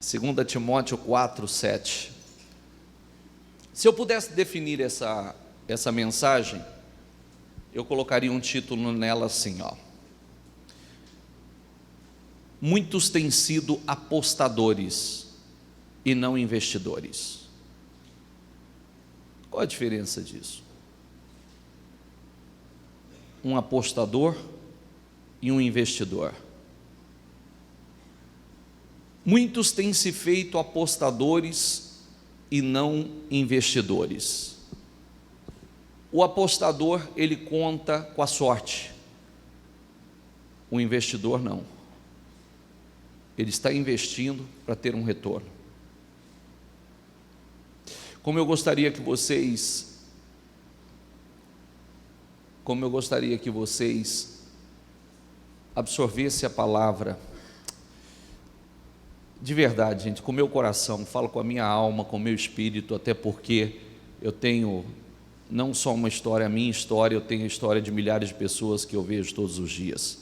2 Timóteo 4:7. Se eu pudesse definir essa mensagem, eu colocaria um título nela assim, ó: muitos têm sido apostadores e não investidores. Qual a diferença disso? Um apostador e um investidor. Muitos têm se feito apostadores e não investidores. O apostador, ele conta com a sorte. O investidor não. Ele está investindo para ter um retorno. Como eu gostaria que vocês absorvessem a palavra de verdade, gente, com o meu coração, falo com a minha alma, com o meu espírito, até porque eu tenho não só uma história, a minha história, eu tenho a história de milhares de pessoas que eu vejo todos os dias.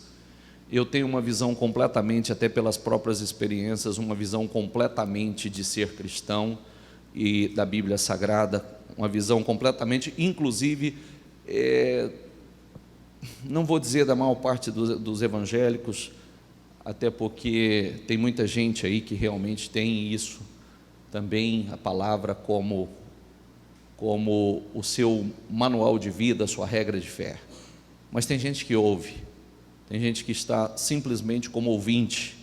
Eu tenho uma visão completamente, até pelas próprias experiências, uma visão completamente de ser cristão e da Bíblia Sagrada, uma visão completamente, inclusive, não vou dizer da maior parte dos evangélicos, até porque tem muita gente aí que realmente tem isso também, a palavra como o seu manual de vida, a sua regra de fé. Mas tem gente que ouve, tem gente que está simplesmente como ouvinte,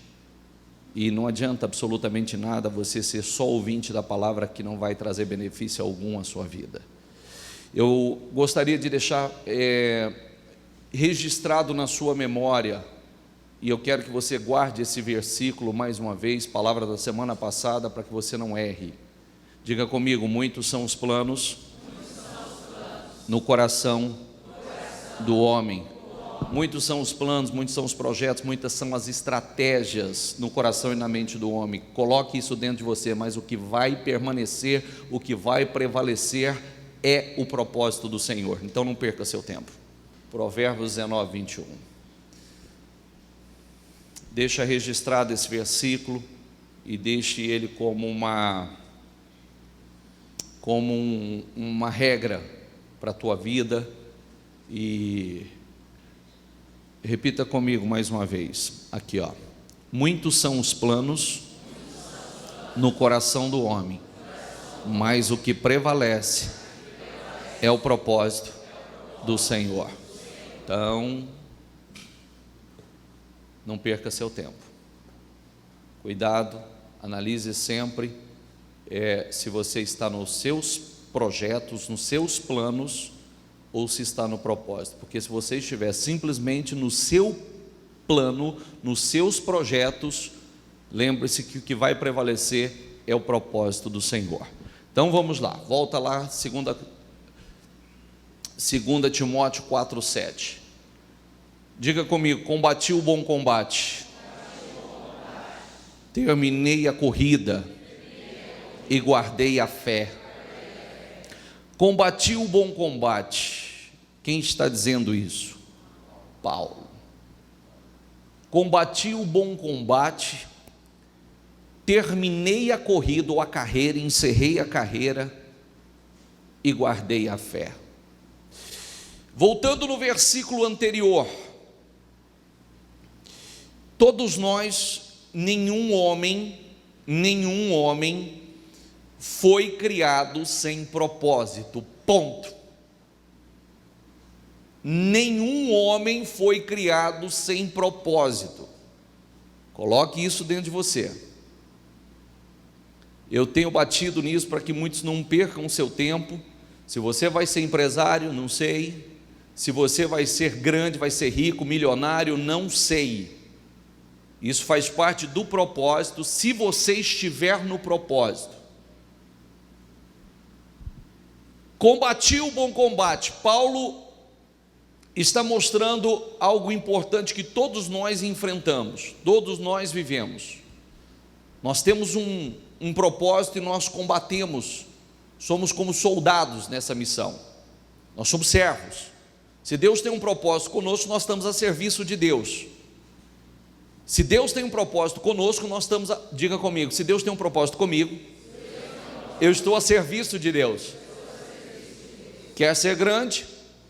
e não adianta absolutamente nada você ser só ouvinte da palavra, que não vai trazer benefício algum à sua vida. Eu gostaria de deixar registrado na sua memória, e eu quero que você guarde esse versículo mais uma vez, palavra da semana passada, para que você não erre. Diga comigo: muitos são os planos no coração do homem. Muitos são os planos, muitos são os projetos, muitas são as estratégias no coração e na mente do homem. Coloque isso dentro de você, mas o que vai permanecer, o que vai prevalecer é o propósito do Senhor. Então não perca seu tempo. Provérbios 19:21. Deixa registrado esse versículo e deixe ele como uma regra para a tua vida. E repita comigo mais uma vez, aqui ó: muitos são os planos no coração do homem, mas o que prevalece é o propósito do Senhor. Então, não perca seu tempo. Cuidado, analise sempre se você está nos seus projetos, nos seus planos, ou se está no propósito. Porque se você estiver simplesmente no seu plano, nos seus projetos, lembre-se que o que vai prevalecer é o propósito do Senhor. Então vamos lá, volta lá, 2 Timóteo 4:7. Diga comigo: combati o bom combate, terminei a corrida e guardei a fé. Combati o bom combate. Quem está dizendo isso? Paulo. Combati o bom combate, terminei a corrida ou a carreira, encerrei a carreira e guardei a fé. Voltando no versículo anterior, todos nós, nenhum homem foi criado sem propósito, ponto. Nenhum homem foi criado sem propósito. Coloque isso dentro de você. Eu tenho batido nisso para que muitos não percam o seu tempo. Se você vai ser empresário, não sei. Se você vai ser grande, vai ser rico, milionário, não sei. Isso faz parte do propósito, se você estiver no propósito. Combati o bom combate. Paulo está mostrando algo importante que todos nós enfrentamos, todos nós vivemos. Nós temos um propósito e nós combatemos, somos como soldados nessa missão, nós somos servos. Se Deus tem um propósito conosco, nós estamos a serviço de Deus. Se Deus tem um propósito conosco, nós estamos, diga comigo, se Deus tem um propósito comigo, eu estou a serviço de Deus. Quer ser grande?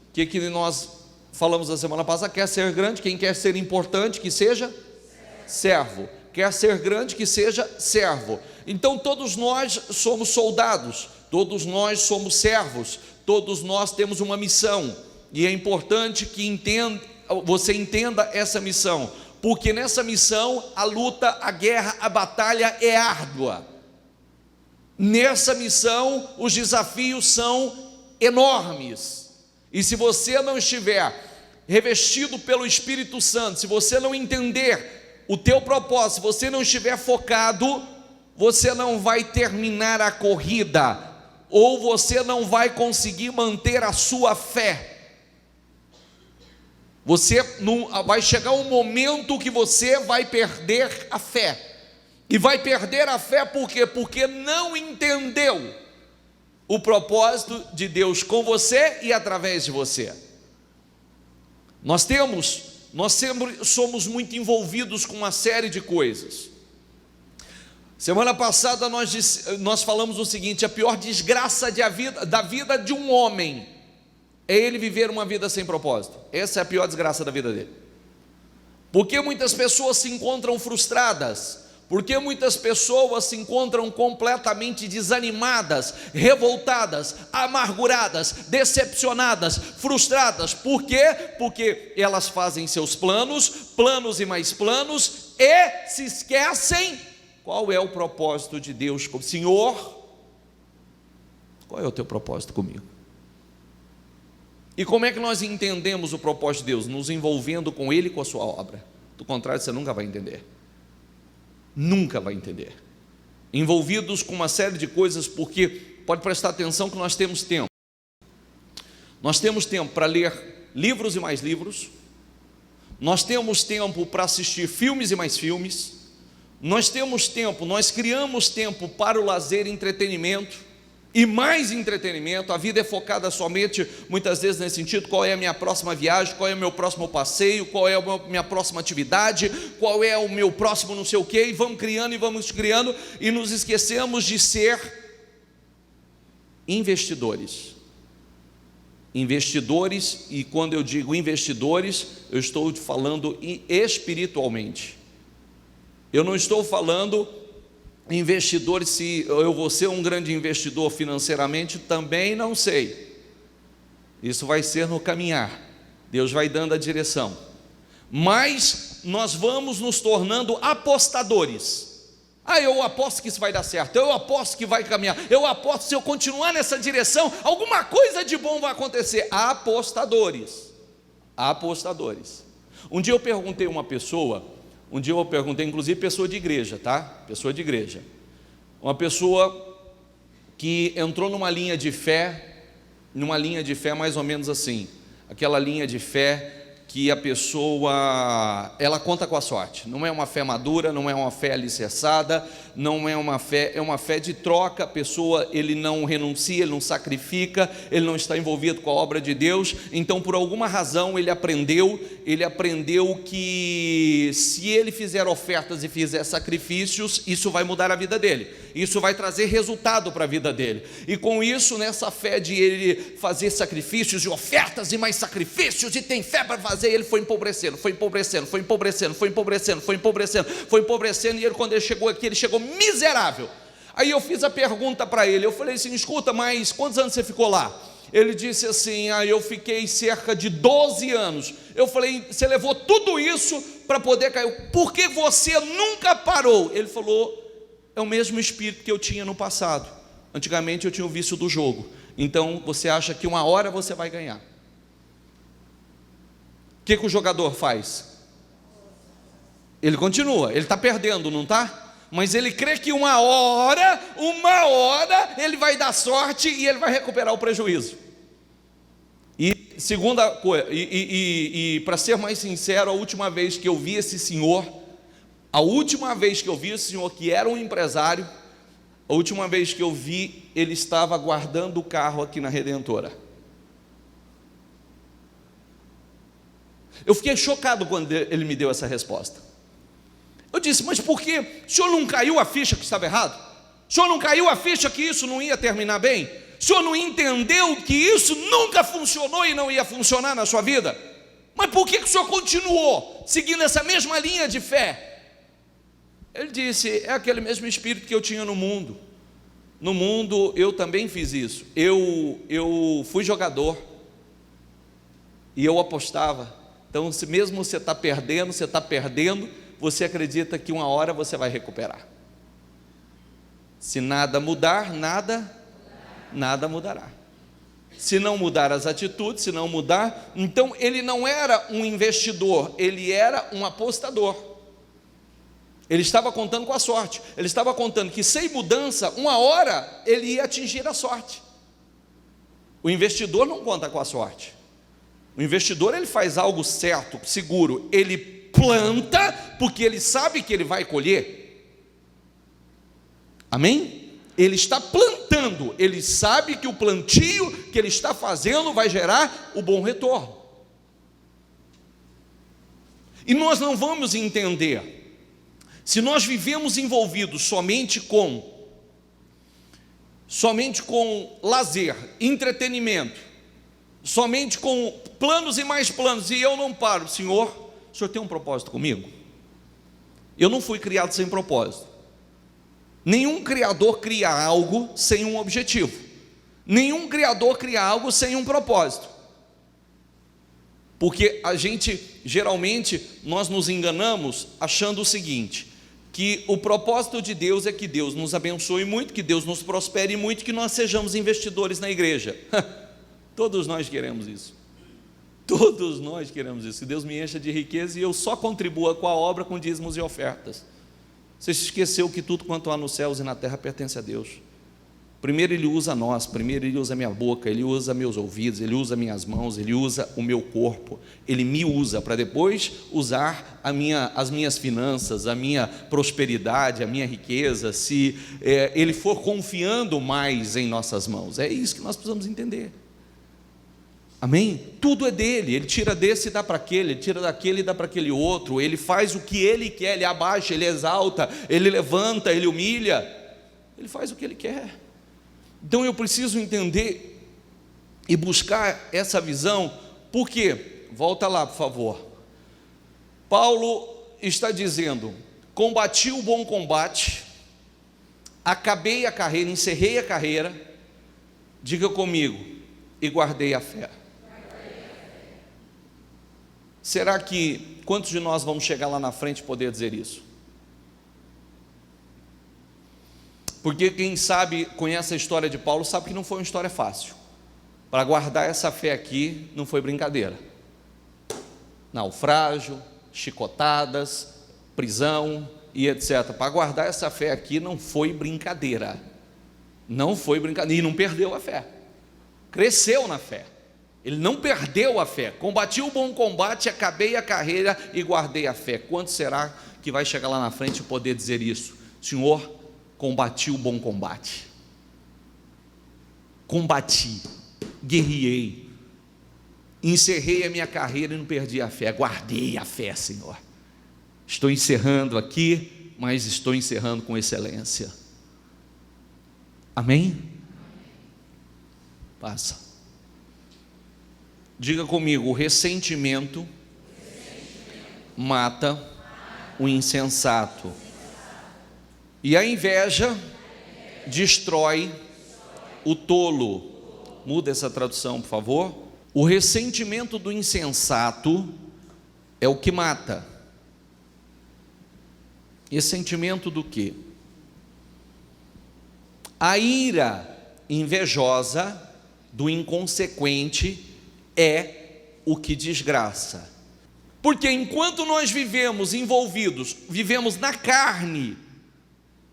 O que nós falamos na semana passada? Quer ser grande? Quem quer ser importante, que seja servo. Quer ser grande, que seja servo. Então todos nós somos soldados, todos nós somos servos, todos nós temos uma missão, e é importante que você entenda essa missão, porque nessa missão a luta, a guerra, a batalha é árdua. Nessa missão os desafios são enormes, e se você não estiver revestido pelo Espírito Santo, se você não entender o teu propósito, se você não estiver focado, você não vai terminar a corrida, ou você não vai conseguir manter a sua fé. Vai chegar um momento que você vai perder a fé. E vai perder a fé por quê? Porque não entendeu o propósito de Deus com você e através de você. Nós sempre somos muito envolvidos com uma série de coisas. Semana passada nós falamos o seguinte: a pior desgraça da vida de um homem é ele viver uma vida sem propósito. Essa é a pior desgraça da vida dele. Porque muitas pessoas se encontram frustradas, porque muitas pessoas se encontram completamente desanimadas, revoltadas, amarguradas, decepcionadas, frustradas. Por quê? Porque elas fazem seus planos e mais planos, e se esquecem qual é o propósito de Deus. Senhor, qual é o teu propósito comigo? E como é que nós entendemos o propósito de Deus? Nos envolvendo com Ele e com a sua obra. Do contrário, você nunca vai entender. Nunca vai entender. Envolvidos com uma série de coisas, porque pode prestar atenção que nós temos tempo. Nós temos tempo para ler livros e mais livros. Nós temos tempo para assistir filmes e mais filmes. Nós temos tempo, nós criamos tempo para o lazer e entretenimento. E mais entretenimento. A vida é focada somente, muitas vezes, nesse sentido: qual é a minha próxima viagem, qual é o meu próximo passeio, qual é a minha próxima atividade, qual é o meu próximo não sei o quê, e vamos criando, e nos esquecemos de ser investidores. Investidores, e quando eu digo investidores, eu estou falando espiritualmente. Eu não estou falando investidores, se eu vou ser um grande investidor financeiramente, também não sei. Isso vai ser no caminhar. Deus vai dando a direção. Mas nós vamos nos tornando apostadores. Eu aposto que isso vai dar certo, eu aposto que vai caminhar, eu aposto que se eu continuar nessa direção, alguma coisa de bom vai acontecer. Apostadores. Um dia eu perguntei a uma pessoa, inclusive pessoa de igreja, tá? Pessoa de igreja. Uma pessoa que entrou numa linha de fé mais ou menos assim. Aquela linha de fé que a pessoa, ela conta com a sorte. Não é uma fé madura, não é uma fé alicerçada, não é uma fé, é uma fé de troca. A pessoa, ele não renuncia, ele não sacrifica, ele não está envolvido com a obra de Deus. Então, por alguma razão, ele aprendeu que se ele fizer ofertas e fizer sacrifícios, isso vai mudar a vida dele, isso vai trazer resultado para a vida dele. E com isso, nessa fé de ele fazer sacrifícios e ofertas e mais sacrifícios, e tem fé para fazer, ele foi empobrecendo, e ele, quando ele chegou aqui, ele chegou miserável. Aí eu fiz a pergunta para ele, eu falei assim: escuta, mas quantos anos você ficou lá? Ele disse assim: eu fiquei cerca de 12 anos. Eu falei: você levou tudo isso para poder cair, por que você nunca parou? Ele falou: é o mesmo espírito que eu tinha no passado. Antigamente eu tinha o vício do jogo. Então você acha que uma hora você vai ganhar. O que o jogador faz? Ele continua, ele está perdendo, não está? Mas ele crê que uma hora ele vai dar sorte e ele vai recuperar o prejuízo. E segunda coisa, para ser mais sincero, a última vez que eu vi esse senhor, que era um empresário, a última vez que eu vi, ele estava guardando o carro aqui na Redentora. Eu fiquei chocado quando ele me deu essa resposta. Eu disse: mas por quê? O senhor não caiu a ficha que estava errado? O senhor não caiu a ficha que isso não ia terminar bem? O senhor não entendeu que isso nunca funcionou e não ia funcionar na sua vida? Mas por que o senhor continuou seguindo essa mesma linha de fé? Ele disse: é aquele mesmo espírito que eu tinha no mundo. No mundo eu também fiz isso. Eu fui jogador e eu apostava. Então, se mesmo você está perdendo, você acredita que uma hora você vai recuperar. Se nada mudar, nada mudará. Se não mudar as atitudes, se não mudar, então ele não era um investidor, ele era um apostador. Ele estava contando com a sorte. Ele estava contando que sem mudança, uma hora ele ia atingir a sorte. O investidor não conta com a sorte. O investidor, ele faz algo certo, seguro. Ele planta porque ele sabe que ele vai colher. Amém? Ele está plantando, ele sabe que o plantio que ele está fazendo vai gerar o bom retorno. E nós não vamos entender, se nós vivemos envolvidos somente com lazer, entretenimento, somente com planos e mais planos, e eu não paro. Senhor, o senhor tem um propósito comigo? Eu não fui criado sem propósito. Nenhum criador cria algo sem um objetivo. Nenhum criador cria algo sem um propósito. Porque a gente, geralmente, nós nos enganamos achando o seguinte, que o propósito de Deus é que Deus nos abençoe muito, que Deus nos prospere muito, que nós sejamos investidores na igreja. Todos nós queremos isso. Todos nós queremos isso. Que Deus me encha de riqueza e eu só contribua com a obra com dízimos e ofertas. Você se esqueceu que tudo quanto há nos céus e na terra pertence a Deus. Primeiro Ele usa nós, primeiro Ele usa minha boca, Ele usa meus ouvidos, Ele usa minhas mãos, Ele usa o meu corpo, Ele me usa para depois usar as minhas finanças, a minha prosperidade, a minha riqueza, se Ele for confiando mais em nossas mãos. É isso que nós precisamos entender. Amém? Tudo é dele, ele tira desse e dá para aquele, ele tira daquele e dá para aquele outro, ele faz o que ele quer, ele abaixa, ele exalta, ele levanta, ele humilha, ele faz o que ele quer. Então eu preciso entender e buscar essa visão, porque, volta lá por favor, Paulo está dizendo: combati o bom combate, acabei a carreira, encerrei a carreira, diga comigo, e guardei a fé. Será que, quantos de nós vamos chegar lá na frente e poder dizer isso? Porque quem sabe, conhece a história de Paulo, sabe que não foi uma história fácil. Para guardar essa fé aqui, não foi brincadeira. Naufrágio, chicotadas, prisão e etc. Para guardar essa fé aqui não foi brincadeira. Não foi brincadeira, e não perdeu a fé. Cresceu na fé. Ele não perdeu a fé. Combati o bom combate, acabei a carreira e guardei a fé. Quanto será que vai chegar lá na frente e poder dizer isso? Senhor, combati o bom combate. Combati, guerriei, encerrei a minha carreira e não perdi a fé. Guardei a fé, Senhor. Estou encerrando aqui, mas estou encerrando com excelência. Amém? Passa. Diga comigo: o ressentimento mata o insensato, e a inveja destrói o tolo. Muda essa tradução, por favor. O ressentimento do insensato é o que mata. Ressentimento do quê? A ira invejosa do inconsequente é o que desgraça. Porque enquanto nós vivemos envolvidos, vivemos na carne,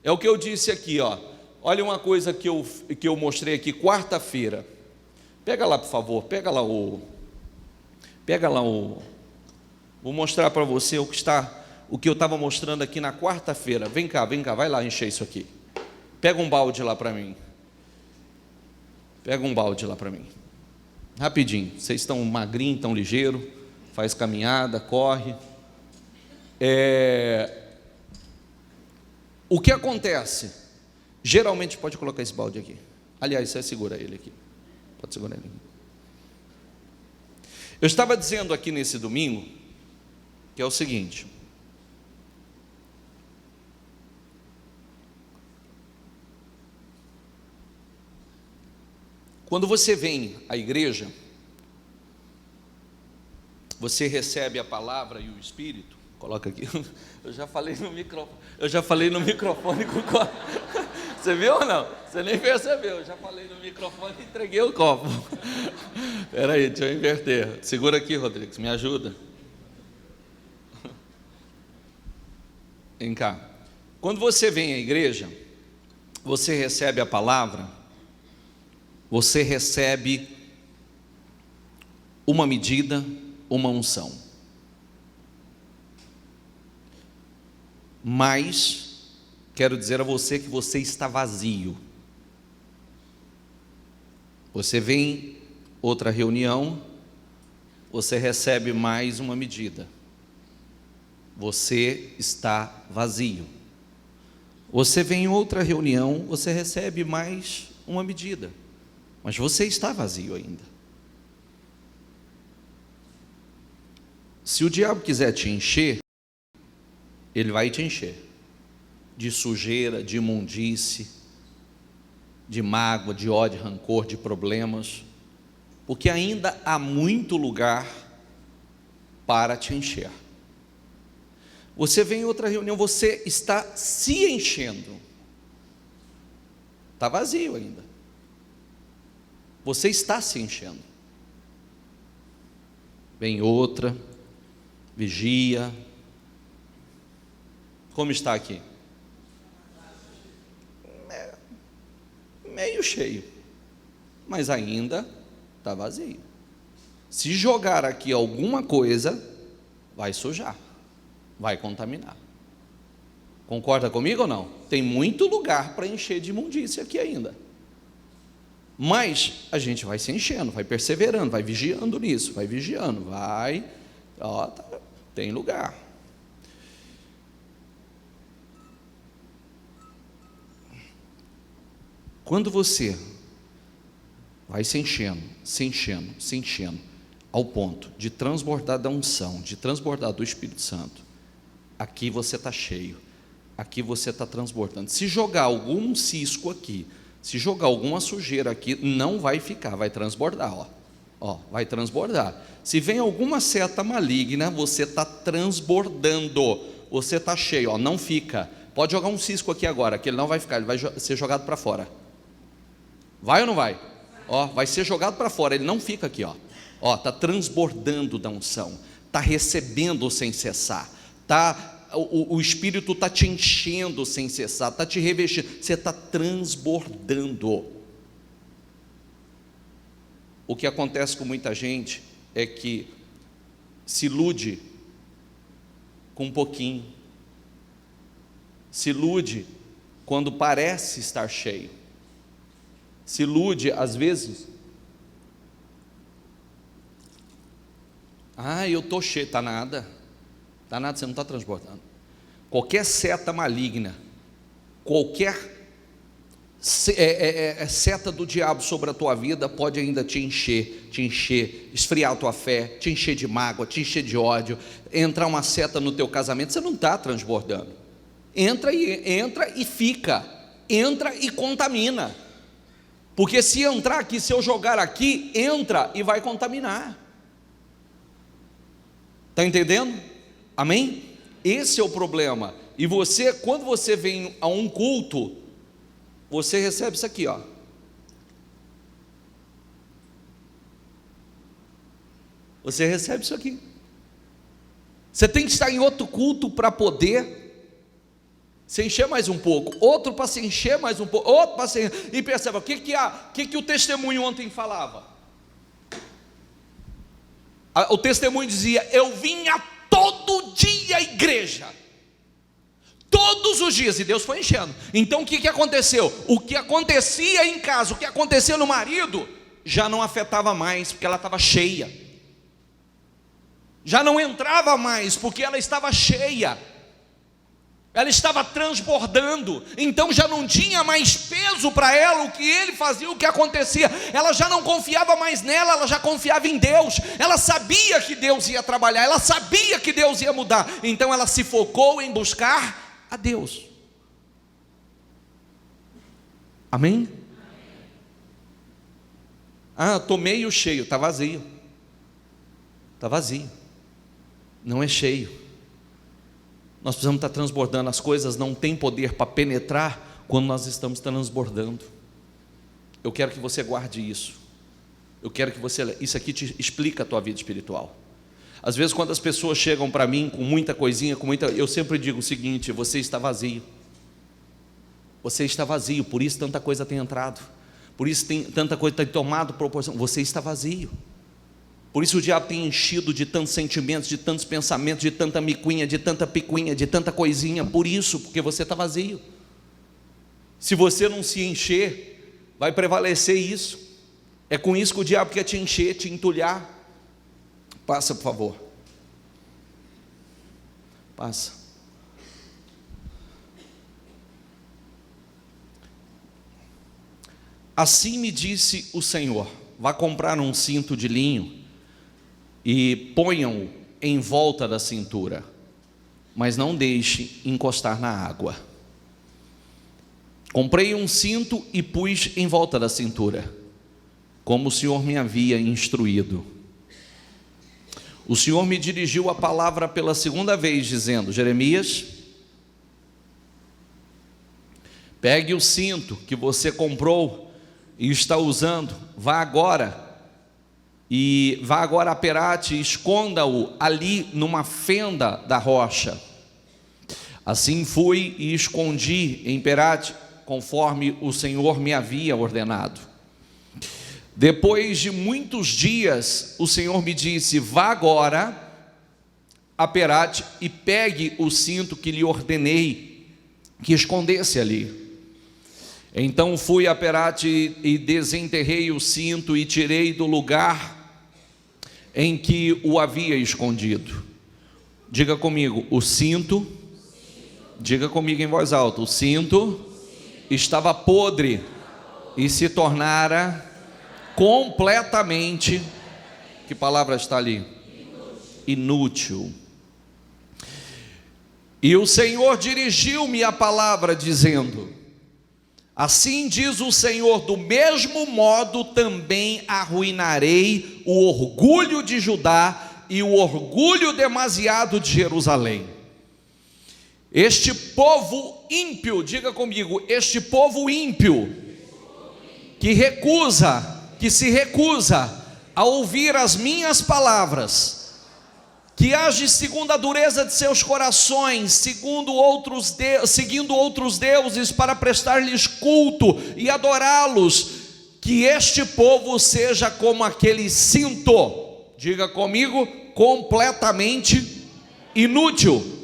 é o que eu disse aqui, ó. Olha uma coisa que eu mostrei aqui quarta-feira. Pega lá, por favor, pega lá o. Vou mostrar para você o que eu estava mostrando aqui na quarta-feira. Vem cá, vai lá encher isso aqui. Pega um balde lá para mim. Rapidinho, vocês estão magrinhos, tão ligeiro, faz caminhada, corre. O que acontece? Geralmente, pode colocar esse balde aqui. Aliás, você segura ele aqui. Pode segurar ele aqui. Eu estava dizendo aqui nesse domingo, que é o seguinte: quando você vem à igreja, você recebe a palavra e o Espírito. Coloca aqui. Eu já falei no microfone com o copo. Você viu ou não? Você nem percebeu. Eu já falei no microfone e entreguei o copo. Espera aí, deixa eu inverter. Segura aqui, Rodrigues, me ajuda. Vem cá. Quando você vem à igreja, você recebe a palavra, você recebe uma medida, uma unção. Mas quero dizer a você que você está vazio. Você vem outra reunião, você recebe mais uma medida. Você está vazio. Você vem em outra reunião, você recebe mais uma medida, mas você está vazio ainda. Se o diabo quiser te encher, ele vai te encher de sujeira, de imundície, de mágoa, de ódio, rancor, de problemas, porque ainda há muito lugar para te encher. Você vem em outra reunião, você está se enchendo, está vazio ainda, você está se enchendo. Vem outra, vigia. Como está aqui? Meio cheio, mas ainda está vazio. Se jogar aqui alguma coisa, vai sujar, vai contaminar. Concorda comigo ou não? Tem muito lugar para encher de imundícia aqui ainda. Mas a gente vai se enchendo, vai perseverando, vai vigiando nisso, vai vigiando, tem lugar. Quando você vai se enchendo, ao ponto de transbordar da unção, de transbordar do Espírito Santo, aqui você está cheio, aqui você está transbordando. Se jogar algum cisco aqui, se jogar alguma sujeira aqui, não vai ficar, vai transbordar, vai transbordar. Se vem alguma seta maligna, você está transbordando, você está cheio, não fica. Pode jogar um cisco aqui agora, que ele não vai ficar, ele vai ser jogado para fora. Vai ou não vai? Vai ser jogado para fora, ele não fica aqui, está transbordando da unção, está recebendo sem cessar, o Espírito está te enchendo sem cessar, está te revestindo, você está transbordando. O que acontece com muita gente é que se ilude com um pouquinho, se ilude quando parece estar cheio, se ilude às vezes, eu estou cheio, está nada, você não está transbordando. Qualquer seta maligna, qualquer seta do diabo sobre a tua vida pode ainda te encher, esfriar a tua fé, te encher de mágoa, te encher de ódio, entrar uma seta no teu casamento, você não está transbordando. Entra e fica, entra e contamina. Porque se entrar aqui, se eu jogar aqui, entra e vai contaminar. Está entendendo? Amém? Esse é o problema. E você, quando você vem a um culto, você recebe isso aqui, Você recebe isso aqui. Você tem que estar em outro culto para poder se encher mais um pouco, outro para se encher mais um pouco, outro para se encher. E perceba, o que o testemunho ontem falava? O testemunho dizia: eu vinha todo dia à igreja, todos os dias, e Deus foi enchendo. Então o que aconteceu? O que acontecia em casa, o que acontecia no marido, já não afetava mais, porque ela estava cheia, já não entrava mais, porque ela estava cheia. ela estava transbordando, então já não tinha mais peso para ela o que ele fazia, o que acontecia. Ela já não confiava mais nela, ela já confiava em Deus. Ela sabia que Deus ia trabalhar, ela sabia que Deus ia mudar, então ela se focou em buscar a Deus. Amém? Estou meio cheio, está vazio. Está vazio, não é cheio. Nós precisamos estar transbordando. As coisas não têm poder para penetrar quando nós estamos transbordando. Eu quero que você guarde isso. Eu quero que você, isso aqui te explica a tua vida espiritual. Às vezes quando as pessoas chegam para mim com muita coisinha, eu sempre digo o seguinte: você está vazio. Você está vazio, por isso tanta coisa tem entrado, por isso tanta coisa tem tomado proporção. Você está vazio. Por isso o diabo tem enchido de tantos sentimentos, de tantos pensamentos, de tanta miquinha, de tanta picuinha, de tanta coisinha. Por isso, porque você está vazio. Se você não se encher, vai prevalecer isso. É com isso que o diabo quer te encher, te entulhar. Passa, por favor. Passa. Assim me disse o Senhor: vá comprar um cinto de linho e ponham-o em volta da cintura, mas não deixe encostar na água. Comprei um cinto e pus em volta da cintura, como o Senhor me havia instruído. O Senhor me dirigiu a palavra pela segunda vez, dizendo: Jeremias, pegue o cinto que você comprou e está usando, vá agora a Perate e esconda-o ali numa fenda da rocha. Assim fui e escondi em Perate, conforme o Senhor me havia ordenado. Depois de muitos dias, o Senhor me disse: vá agora a Perate e pegue o cinto que lhe ordenei que escondesse ali. Então fui a Perate e desenterrei o cinto e tirei do lugar em que o havia escondido. Diga comigo: o cinto, diga comigo em voz alta: o cinto estava podre e se tornara completamente, que palavra está ali? Inútil. E o Senhor dirigiu-me a palavra dizendo: assim diz o Senhor, do mesmo modo também arruinarei o orgulho de Judá e o orgulho demasiado de Jerusalém. Este povo ímpio, diga comigo, este povo ímpio, que se recusa a ouvir as minhas palavras, que age segundo a dureza de seus corações, seguindo outros deuses para prestar-lhes culto e adorá-los, que este povo seja como aquele cinto, diga comigo, completamente inútil.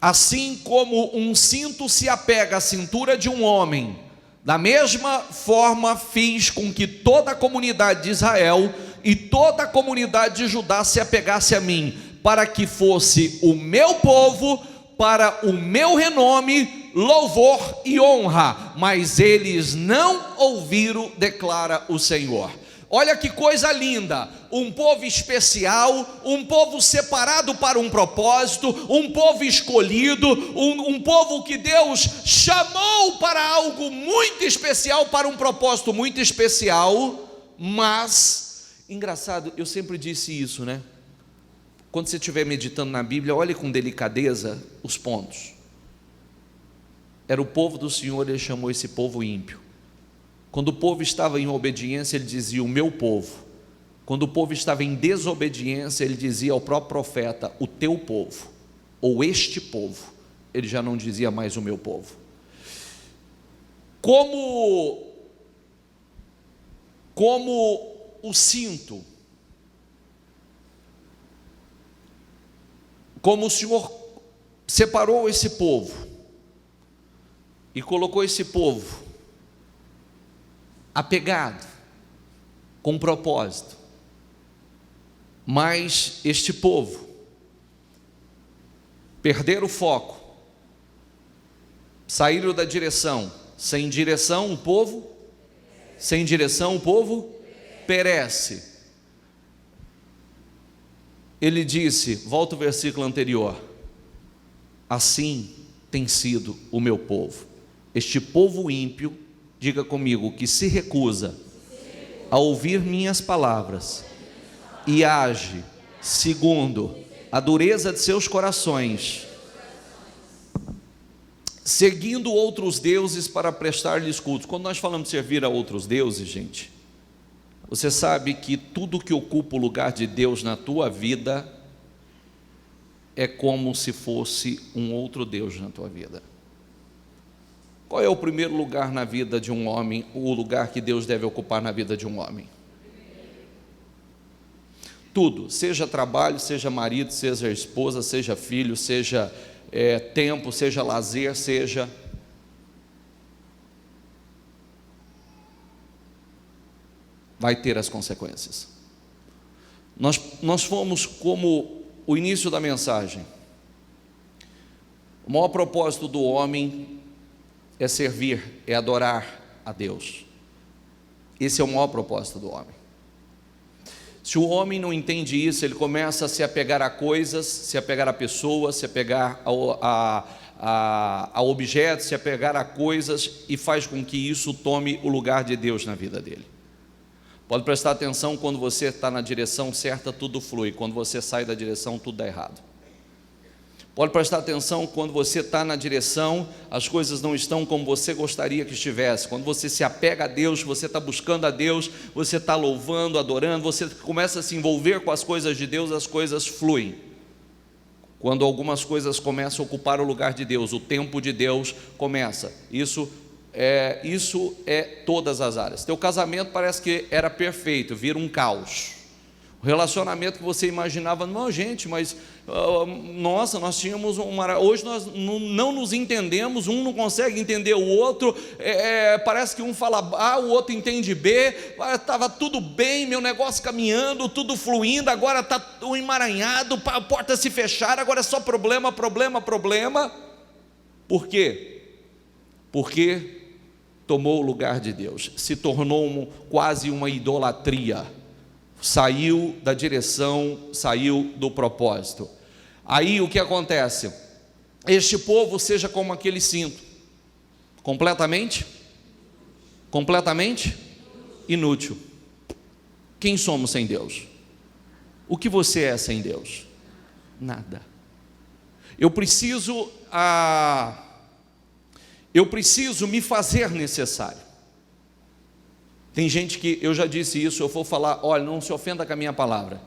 Assim como um cinto se apega à cintura de um homem, da mesma forma fiz com que toda a comunidade de Israel e toda a comunidade de Judá se apegasse a mim, para que fosse o meu povo, para o meu renome, louvor e honra, mas eles não ouviram, declara o Senhor. Olha que coisa linda, um povo especial, um povo separado para um propósito, um povo escolhido, um povo que Deus chamou para algo muito especial, para um propósito muito especial. Mas, engraçado, eu sempre disse isso, né? Quando você estiver meditando na Bíblia, olhe com delicadeza os pontos. Era o povo do Senhor, ele chamou esse povo ímpio. Quando o povo estava em obediência, ele dizia: o meu povo. Quando o povo estava em desobediência, ele dizia ao próprio profeta: o teu povo, ou este povo. Ele já não dizia mais o meu povo. Como o cinto, como o Senhor separou esse povo e colocou esse povo apegado, com propósito, mas este povo perder o foco, saíram da direção. Sem direção o povo perece. Ele disse, volta o versículo anterior: assim tem sido o meu povo. Este povo ímpio, diga comigo, que se recusa a ouvir minhas palavras e age segundo a dureza de seus corações, seguindo outros deuses para prestar-lhes culto. Quando nós falamos de servir a outros deuses, gente, você sabe que tudo que ocupa o lugar de Deus na tua vida é como se fosse um outro Deus na tua vida. Qual é o primeiro lugar na vida de um homem, o lugar que Deus deve ocupar na vida de um homem? Tudo, seja trabalho, seja marido, seja esposa, seja filho, seja tempo, seja lazer, seja... vai ter as consequências. Nós fomos como o início da mensagem. O maior propósito do homem é servir, é adorar a Deus. Esse é o maior propósito do homem. Se o homem não entende isso, ele começa a se apegar a coisas, se apegar a pessoas, se apegar a objetos, se apegar a coisas, e faz com que isso tome o lugar de Deus na vida dele. Pode prestar atenção, quando você está na direção certa, tudo flui. Quando você sai da direção, tudo dá errado. Pode prestar atenção, quando você está na direção, as coisas não estão como você gostaria que estivesse. Quando você se apega a Deus, você está buscando a Deus, você está louvando, adorando, você começa a se envolver com as coisas de Deus, as coisas fluem. Quando algumas coisas começam a ocupar o lugar de Deus, o tempo de Deus começa. Isso é todas as áreas. Teu casamento parece que era perfeito, vira um caos. O relacionamento que você imaginava, não, gente, mas nossa, nós tínhamos hoje nós não nos entendemos, um não consegue entender o outro, parece que um fala A, o outro entende B, estava tudo bem, meu negócio caminhando, tudo fluindo, agora está um emaranhado, a porta se fechar, agora é só problema. Por quê? Porque tomou o lugar de Deus, se tornou quase uma idolatria. Saiu da direção, saiu do propósito. Aí o que acontece? Este povo seja como aquele cinto, completamente inútil. Quem somos sem Deus? O que você é sem Deus? Nada. Eu preciso me fazer necessário. Tem gente que, eu já disse isso, eu vou falar, olha, não se ofenda com a minha palavra.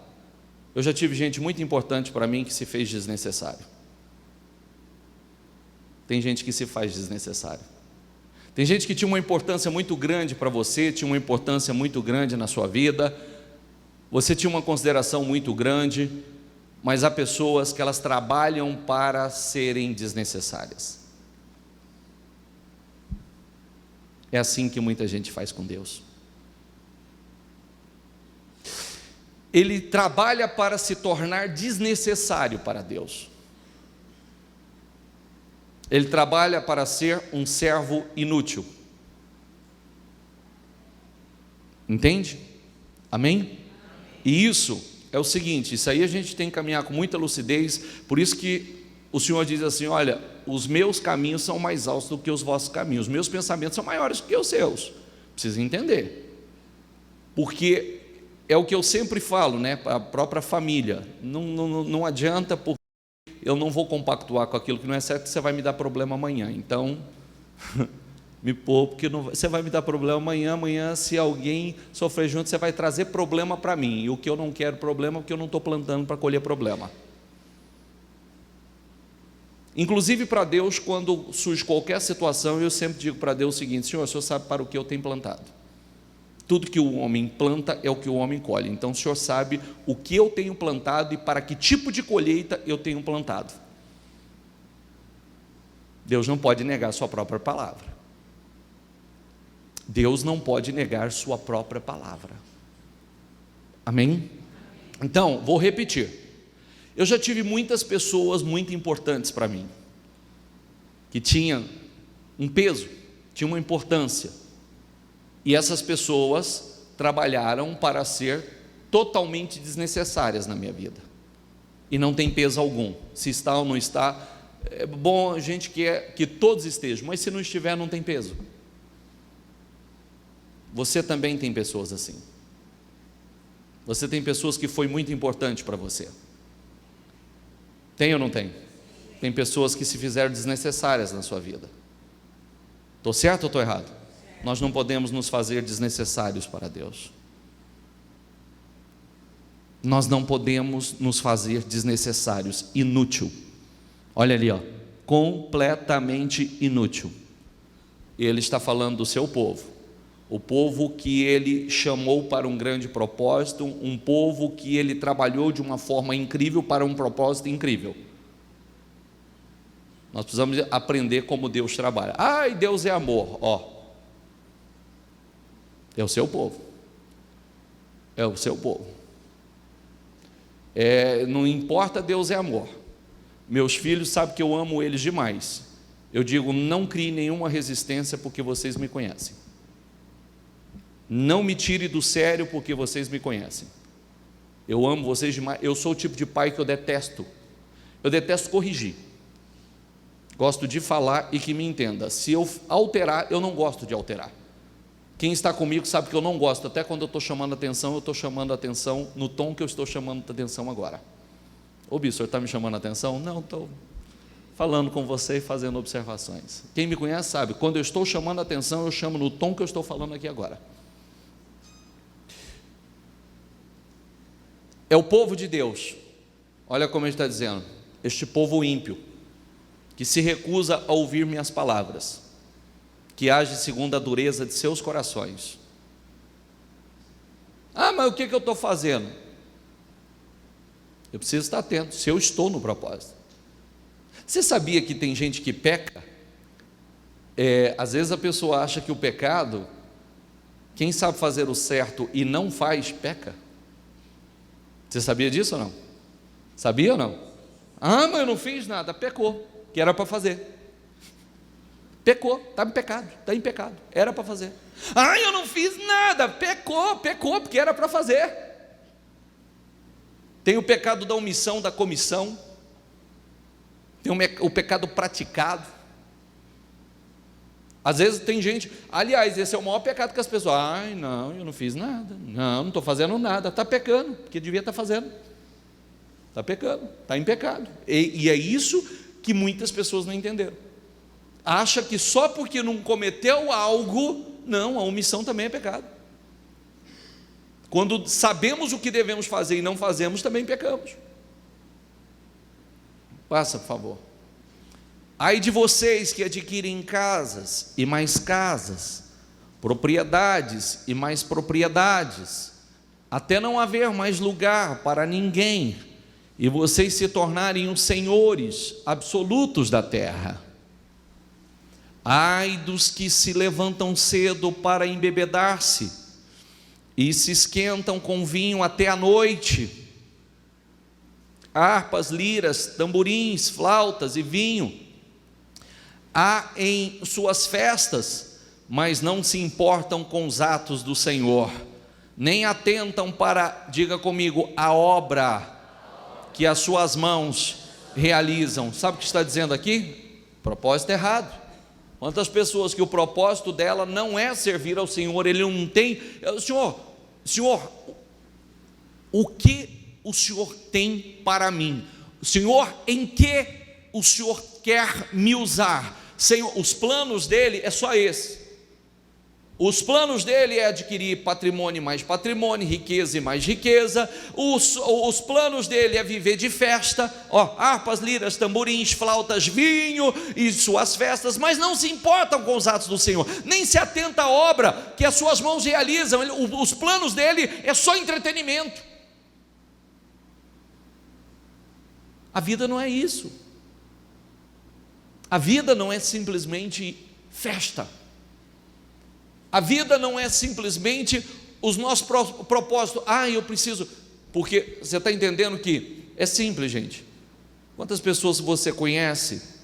Eu já tive gente muito importante para mim que se fez desnecessário. Tem gente que se faz desnecessário. Tem gente que tinha uma importância muito grande para você, tinha uma importância muito grande na sua vida, você tinha uma consideração muito grande, mas há pessoas que elas trabalham para serem desnecessárias. É assim que muita gente faz com Deus. Ele trabalha para se tornar desnecessário para Deus. Ele trabalha para ser um servo inútil. Entende? Amém? E isso é o seguinte, isso aí a gente tem que caminhar com muita lucidez, por isso que o Senhor diz assim, olha, os meus caminhos são mais altos do que os vossos caminhos, os meus pensamentos são maiores do que os seus. Precisa entender, porque é o que eu sempre falo, né, para a própria família, não adianta, porque eu não vou compactuar com aquilo que não é certo, você vai me dar problema amanhã, então me poupe, porque você vai me dar problema amanhã se alguém sofrer junto, você vai trazer problema para mim, e o que eu não quero problema, porque eu não estou plantando para colher problema. Inclusive para Deus, quando surge qualquer situação, eu sempre digo para Deus o seguinte, Senhor, o Senhor sabe para o que eu tenho plantado. Tudo que o homem planta é o que o homem colhe. Então o Senhor sabe o que eu tenho plantado e para que tipo de colheita eu tenho plantado. Deus não pode negar sua própria palavra. Deus não pode negar sua própria palavra. Amém? Então, vou repetir. Eu já tive muitas pessoas muito importantes para mim, que tinham um peso, tinham uma importância, e essas pessoas trabalharam para ser totalmente desnecessárias na minha vida, e não tem peso algum, se está ou não está. É bom a gente quer que todos estejam, mas se não estiver, não tem peso. Você também tem pessoas assim. Você tem pessoas que foi muito importante para você. Tem ou não tem? Tem pessoas que se fizeram desnecessárias na sua vida. Estou certo ou estou errado? Nós não podemos nos fazer desnecessários para Deus. Nós não podemos nos fazer desnecessários, inútil. Olha ali, ó, completamente inútil. Ele está falando do seu povo, o povo que ele chamou para um grande propósito, um povo que ele trabalhou de uma forma incrível para um propósito incrível. Nós precisamos aprender como Deus trabalha. Ai, Deus é amor, ó, é o seu povo, é o seu povo. Não importa, Deus é amor. Meus filhos sabem que eu amo eles demais. Eu digo, não crie nenhuma resistência, porque vocês me conhecem. Não me tire do sério, porque vocês me conhecem. Eu amo vocês demais. Eu sou o tipo de pai que eu detesto corrigir. Gosto de falar e que me entenda. Se eu alterar, eu não gosto de alterar. Quem está comigo sabe que eu não gosto. Até quando eu estou chamando atenção, eu estou chamando atenção no tom que eu estou chamando atenção agora. Ô Bi, o senhor está me chamando a atenção? Não, estou falando com você e fazendo observações. Quem me conhece sabe, quando eu estou chamando a atenção, eu chamo no tom que eu estou falando aqui agora. É o povo de Deus. Olha como ele está dizendo, este povo ímpio, que se recusa a ouvir minhas palavras, que age segundo a dureza de seus corações. Ah, mas o que eu estou fazendo? Eu preciso estar atento, se eu estou no propósito. Você sabia que tem gente que peca? Às vezes a pessoa acha que o pecado, quem sabe fazer o certo e não faz, peca. Você sabia disso ou não? Sabia ou não? Ah, mas eu não fiz nada, pecou, que era para fazer. Pecou, está em pecado, era para fazer. Ah, eu não fiz nada, pecou, porque era para fazer. Tem o pecado da omissão, da comissão, tem o pecado praticado. Às vezes tem gente, aliás, esse é o maior pecado que as pessoas, ai não, eu não fiz nada, não estou fazendo nada, está pecando, porque devia estar fazendo, está pecando, está em pecado, e é isso que muitas pessoas não entenderam, acha que só porque não cometeu algo, não, a omissão também é pecado. Quando sabemos o que devemos fazer e não fazemos, também pecamos. Passa, por favor. Ai de vocês que adquirem casas e mais casas, propriedades e mais propriedades, até não haver mais lugar para ninguém, e vocês se tornarem os senhores absolutos da terra. Ai dos que se levantam cedo para embebedar-se, e se esquentam com vinho até a noite, harpas, liras, tamborins, flautas e vinho, há em suas festas, mas não se importam com os atos do Senhor, nem atentam para, diga comigo, a obra que as suas mãos realizam. Sabe o que está dizendo aqui? Propósito errado. Quantas pessoas que o propósito dela não é servir ao Senhor, ele não tem, Senhor, o que o Senhor tem para mim? Senhor, em que o Senhor quer me usar? Senhor, os planos dele é só esse. Os planos dele é adquirir patrimônio e mais patrimônio, riqueza e mais riqueza. Os planos dele é viver de festa, harpas, liras, tamborins, flautas, vinho e suas festas, mas não se importam com os atos do Senhor, nem se atenta à obra que as suas mãos realizam. Os planos dele é só entretenimento. A vida não é isso. A vida não é simplesmente festa. A vida não é simplesmente os nossos propósitos. Eu preciso, porque você está entendendo que É simples, gente. Quantas pessoas você conhece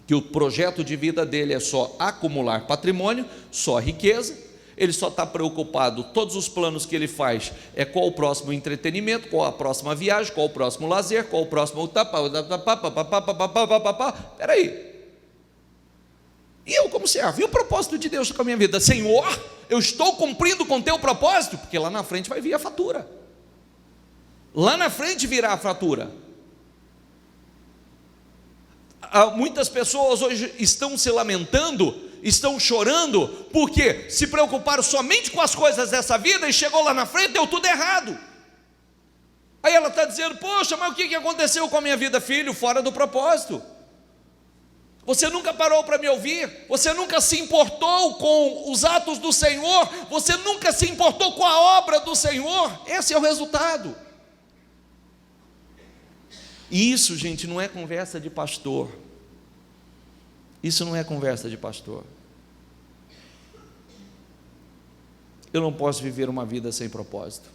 que o projeto de vida dele é só acumular patrimônio, só riqueza, ele só está preocupado, todos os planos que ele faz é qual o próximo entretenimento, qual a próxima viagem, qual o próximo lazer, qual o próximo... Peraí, e eu como servo, e o propósito de Deus com a minha vida? Senhor, eu estou cumprindo com o teu propósito? Porque lá na frente vai vir a fatura, lá na frente virá a fatura. Muitas pessoas hoje estão se lamentando, estão chorando, porque se preocuparam somente com as coisas dessa vida e chegou lá na frente, deu tudo errado. Aí ela está dizendo, poxa, mas o que aconteceu com a minha vida? Filho, fora do propósito. Você nunca parou para me ouvir, você nunca se importou com os atos do Senhor, você nunca se importou com a obra do Senhor. Esse é o resultado. E isso, gente, não é conversa de pastor. Isso não é conversa de pastor. Eu não posso viver uma vida sem propósito.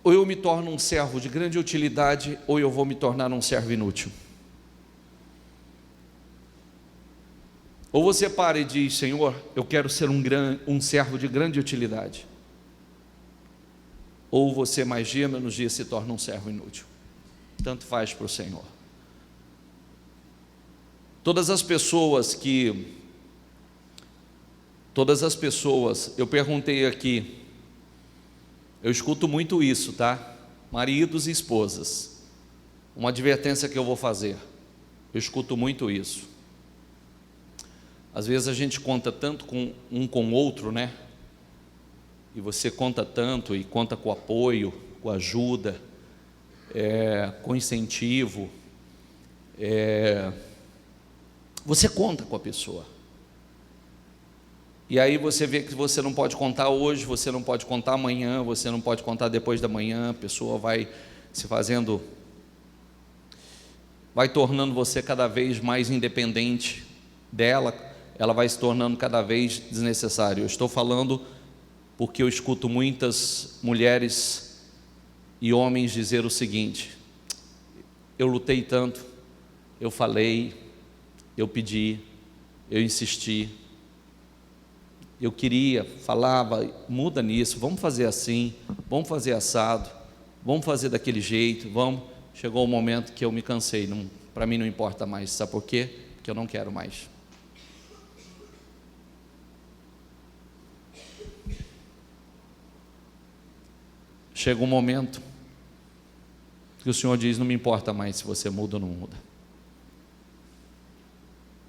Ou eu me torno um servo de grande utilidade, ou eu vou me tornar um servo inútil. Ou você para e diz, Senhor, eu quero ser um servo de grande utilidade. Ou você mais dia menos dia se torna um servo inútil. Tanto faz para o Senhor. Todas as pessoas, eu perguntei aqui, eu escuto muito isso, tá? Maridos e esposas, uma advertência que eu vou fazer, eu escuto muito isso. Às vezes a gente conta tanto com o outro, né? E você conta tanto e conta com apoio, com ajuda, com incentivo, você conta com a pessoa, e aí você vê que você não pode contar hoje, você não pode contar amanhã, você não pode contar depois da manhã, a pessoa vai se fazendo, vai tornando você cada vez mais independente dela, ela vai se tornando cada vez desnecessário. Eu estou falando porque eu escuto muitas mulheres e homens dizer o seguinte, eu lutei tanto, eu falei, eu pedi, eu insisti, eu queria, falava, muda nisso, vamos fazer assim, vamos fazer assado, vamos fazer daquele jeito, vamos. Chegou o momento que eu me cansei, para mim não importa mais, sabe por quê? Porque eu não quero mais. Chega um momento que o Senhor diz, não me importa mais se você muda ou não muda,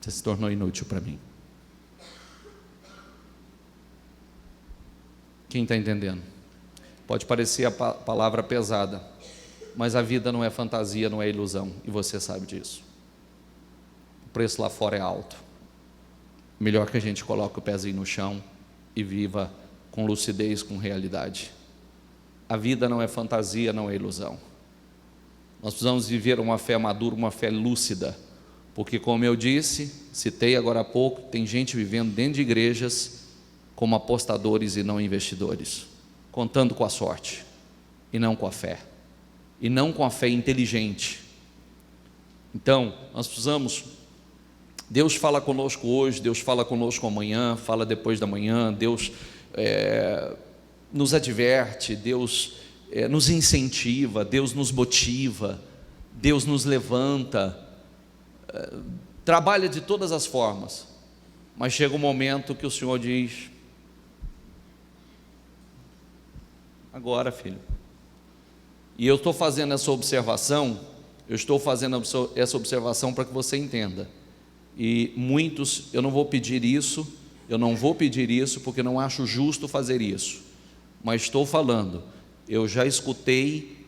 você se tornou inútil para mim. Quem está entendendo? Pode parecer a palavra pesada, mas a vida não é fantasia, não é ilusão, e você sabe disso. O preço lá fora é alto. Melhor que a gente coloque o pezinho no chão e viva com lucidez, com realidade. A vida não é fantasia, não é ilusão. Nós precisamos viver uma fé madura, uma fé lúcida, porque como eu disse, citei agora há pouco, tem gente vivendo dentro de igrejas como apostadores e não investidores, contando com a sorte e não com a fé, e não com a fé inteligente. Então, nós precisamos, Deus fala conosco hoje, Deus fala conosco amanhã, fala depois da manhã, Deus nos adverte, Deus nos incentiva, Deus nos motiva, Deus nos levanta, trabalha de todas as formas, mas chega um momento que o Senhor diz, agora, filho. E eu estou fazendo essa observação, para que você entenda. E muitos, eu não vou pedir isso, porque não acho justo fazer isso. Mas estou falando, eu já escutei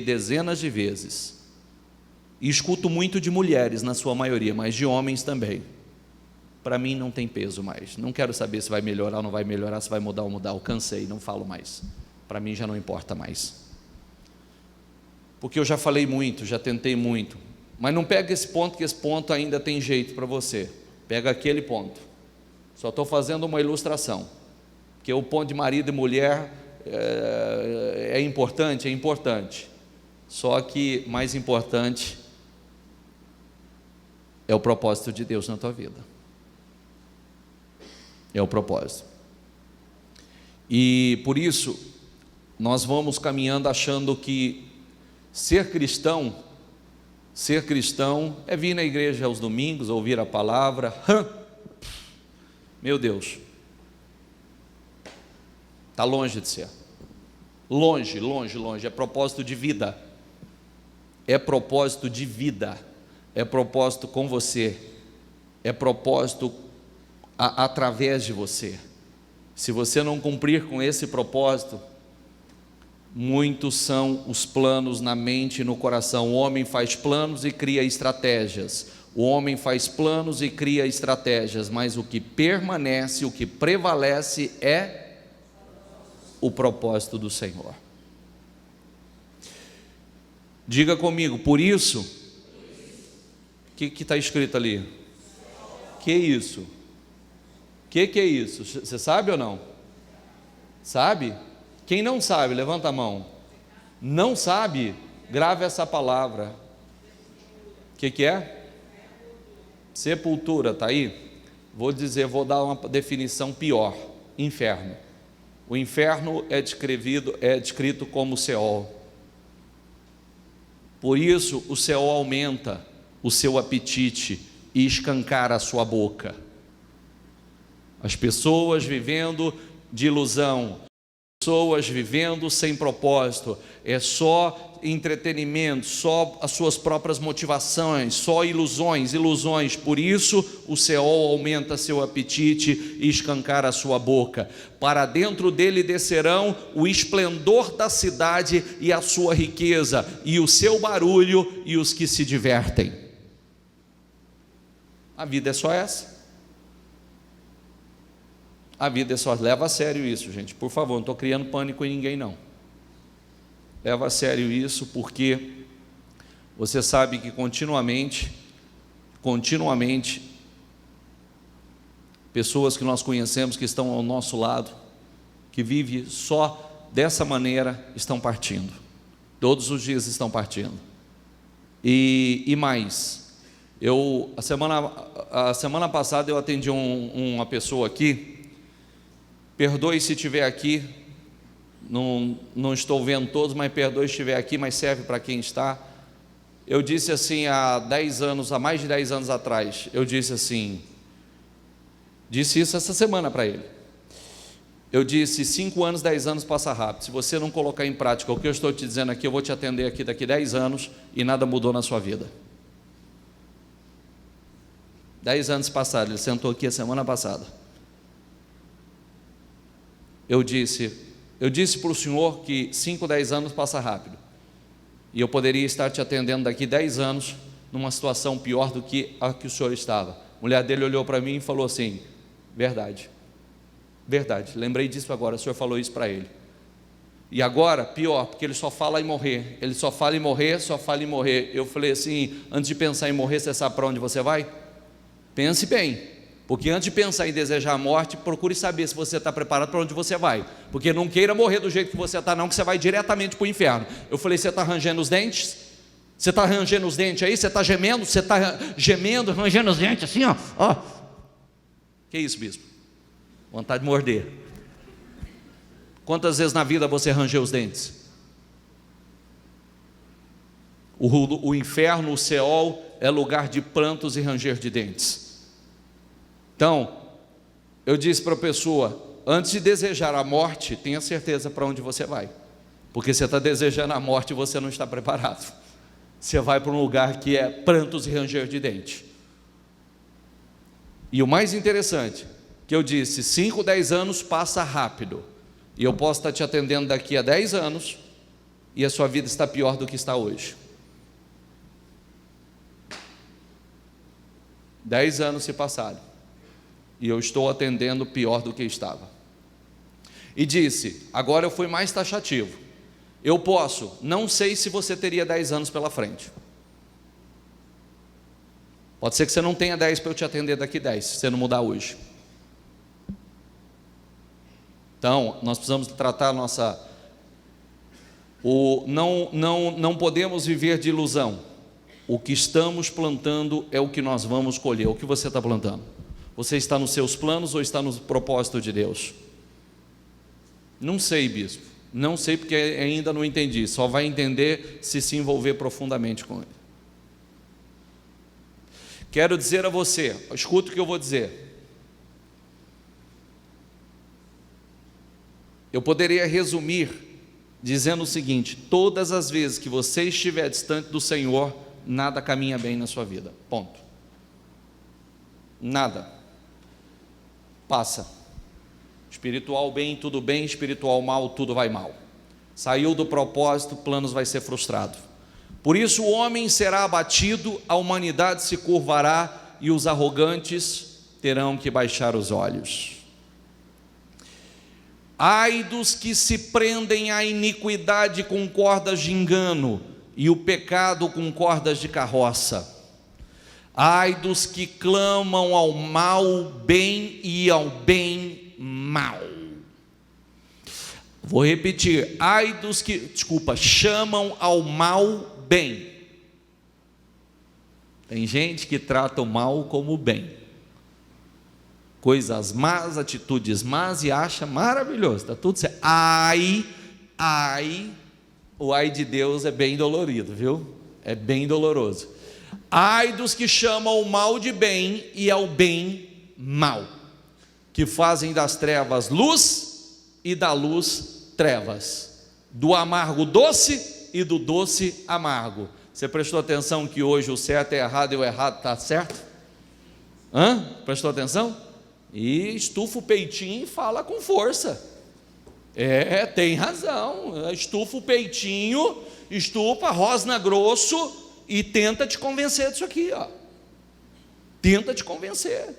dezenas de vezes. E escuto muito de mulheres, na sua maioria, mas de homens também. Para mim não tem peso mais. Não quero saber se vai melhorar ou não vai melhorar, se vai mudar ou mudar. Eu cansei, não falo mais. Para mim já não importa mais. Porque eu já falei muito, já tentei muito. Mas não pega esse ponto, que esse ponto ainda tem jeito para você. Pega aquele ponto. Só estou fazendo uma ilustração. Porque o ponto de marido e mulher é importante? É importante. Só que mais importante é o propósito de Deus na tua vida. É o propósito. E por isso, nós vamos caminhando achando que ser cristão é vir na igreja aos domingos, ouvir a palavra. Meu Deus, está longe de ser. Longe, longe, longe. É propósito de vida. É propósito de vida. É propósito com você. É propósito através de você. Se você não cumprir com esse propósito, muitos são os planos na mente e no coração. O homem faz planos e cria estratégias. O homem faz planos e cria estratégias, mas o que permanece, o que prevalece é o propósito do Senhor. Diga comigo, por isso, o que está escrito ali? Que isso? O que é isso? Você sabe ou não? Sabe? Quem não sabe, levanta a mão. Não sabe, grave essa palavra. O que é? Sepultura, está aí? Vou dar uma definição pior: inferno. O inferno é descrito como Seol. Por isso o Seol aumenta o seu apetite e escancara a sua boca. As pessoas vivendo de ilusão, pessoas vivendo sem propósito, é só entretenimento, só as suas próprias motivações, só ilusões. Por isso o Seol aumenta seu apetite e escancara a sua boca. Para dentro dele descerão o esplendor da cidade e a sua riqueza, e o seu barulho e os que se divertem. A vida é só essa. A vida é só, leva a sério isso, gente, por favor, não estou criando pânico em ninguém não. Leva a sério isso, porque você sabe que continuamente, pessoas que nós conhecemos, que estão ao nosso lado, que vivem só dessa maneira, estão partindo. Todos os dias estão partindo. E mais, a semana passada eu atendi uma pessoa aqui. Perdoe se estiver aqui, não estou vendo todos, mas perdoe se estiver aqui, mas serve para quem está. Eu disse assim há mais de 10 anos atrás, disse isso essa semana para ele. Eu disse: 5 anos, 10 anos passa rápido. Se você não colocar em prática o que eu estou te dizendo aqui, eu vou te atender aqui daqui 10 anos e nada mudou na sua vida. 10 anos passaram, ele sentou aqui a semana passada. Eu disse para o senhor que 5, 10 anos passa rápido, e eu poderia estar te atendendo daqui 10 anos, numa situação pior do que a que o senhor estava. A mulher dele olhou para mim e falou assim: verdade, lembrei disso agora, o senhor falou isso para ele. E agora, pior, porque ele só fala em morrer, só fala em morrer. Eu falei assim: antes de pensar em morrer, você sabe para onde você vai? Pense bem. Porque antes de pensar em desejar a morte, procure saber se você está preparado para onde você vai. Porque não queira morrer do jeito que você está não, que você vai diretamente para o inferno. Eu falei: você está rangendo os dentes? Você está rangendo os dentes aí? Você está gemendo? Você está gemendo, rangendo os dentes assim, ó. Que isso, bispo? Vontade de morder. Quantas vezes na vida você rangeu os dentes? O inferno, o Seol, é lugar de prantos e ranger de dentes. Então, eu disse para a pessoa: antes de desejar a morte, tenha certeza para onde você vai, porque você está desejando a morte e você não está preparado. Você vai para um lugar que é prantos e ranger de dente. E o mais interessante, que eu disse: 5, 10 anos passa rápido, e eu posso estar te atendendo daqui a 10 anos, e a sua vida está pior do que está hoje. 10 anos se passaram, e eu estou atendendo pior do que estava. E disse: agora eu fui mais taxativo. Eu posso, não sei se você teria 10 anos pela frente. Pode ser que você não tenha 10 para eu te atender daqui 10, se você não mudar hoje. Então, nós precisamos tratar a nossa... Não podemos viver de ilusão. O que estamos plantando é o que nós vamos colher. O que você está plantando? Você está nos seus planos ou está no propósito de Deus? Não sei, bispo. Não sei, porque ainda não entendi. Só vai entender se envolver profundamente com ele. Quero dizer a você, escuta o que eu vou dizer. Eu poderia resumir dizendo o seguinte: todas as vezes que você estiver distante do Senhor, nada caminha bem na sua vida, ponto. Nada. Passa. Espiritual bem, tudo bem. Espiritual mal, tudo vai mal. Saiu do propósito, planos vai ser frustrado. Por isso o homem será abatido, a humanidade se curvará e os arrogantes terão que baixar os olhos. Ai dos que se prendem à iniquidade com cordas de engano e o pecado com cordas de carroça. Ai dos que clamam ao mal bem e ao bem mal. Vou repetir, ai dos que, chamam ao mal bem. Tem gente que trata o mal como bem, coisas más, atitudes más, e acha maravilhoso, está tudo certo. O ai de Deus é bem dolorido, viu? É bem doloroso. Ai dos que chamam o mal de bem e ao bem mal, que fazem das trevas luz e da luz trevas, do amargo doce e do doce amargo. Você prestou atenção que hoje o certo é errado e o errado está certo? Prestou atenção? E estufa o peitinho e fala com força. Tem razão. Estufa o peitinho, rosna grosso e tenta te convencer disso aqui, ó. Tenta te convencer.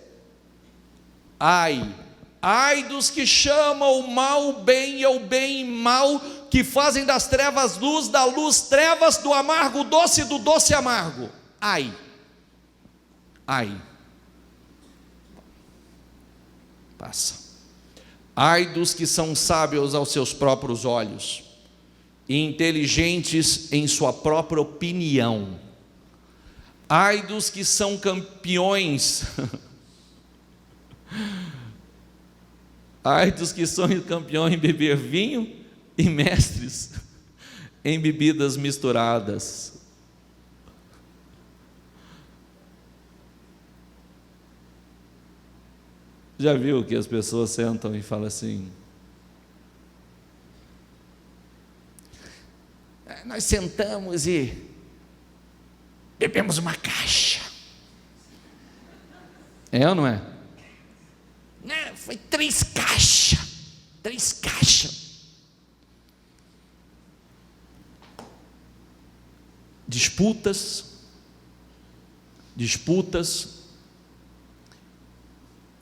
Ai dos que chamam o mal bem e o bem mal, que fazem das trevas luz, da luz trevas, do amargo doce e do doce amargo. Ai. Passa. Ai dos que são sábios aos seus próprios olhos e inteligentes em sua própria opinião. Ai dos que são campeões. Ai dos que são campeões em beber vinho e mestres em bebidas misturadas. Já viu que as pessoas sentam e falam assim: nós sentamos e bebemos uma caixa. É ou não é? Não, foi 3 caixas. Disputas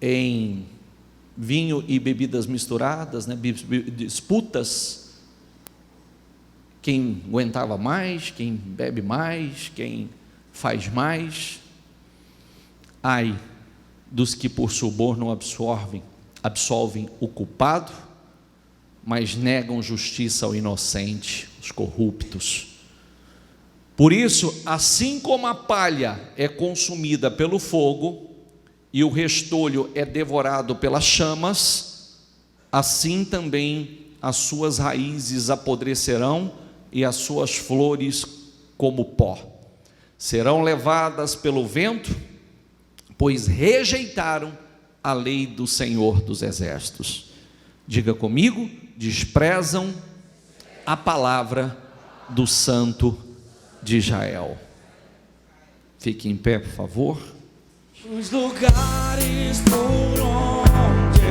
em vinho e bebidas misturadas, né? Disputas, quem aguentava mais, quem bebe mais, quem faz mais. Ai dos que por suborno absolvem o culpado, mas negam justiça ao inocente, os corruptos. Por isso, assim como a palha é consumida pelo fogo e o restolho é devorado pelas chamas, assim também as suas raízes apodrecerão e as suas flores como pó. Serão levadas pelo vento, pois rejeitaram a lei do Senhor dos Exércitos. Diga comigo: desprezam a palavra do Santo de Israel. Fique em pé, por favor. Os lugares por onde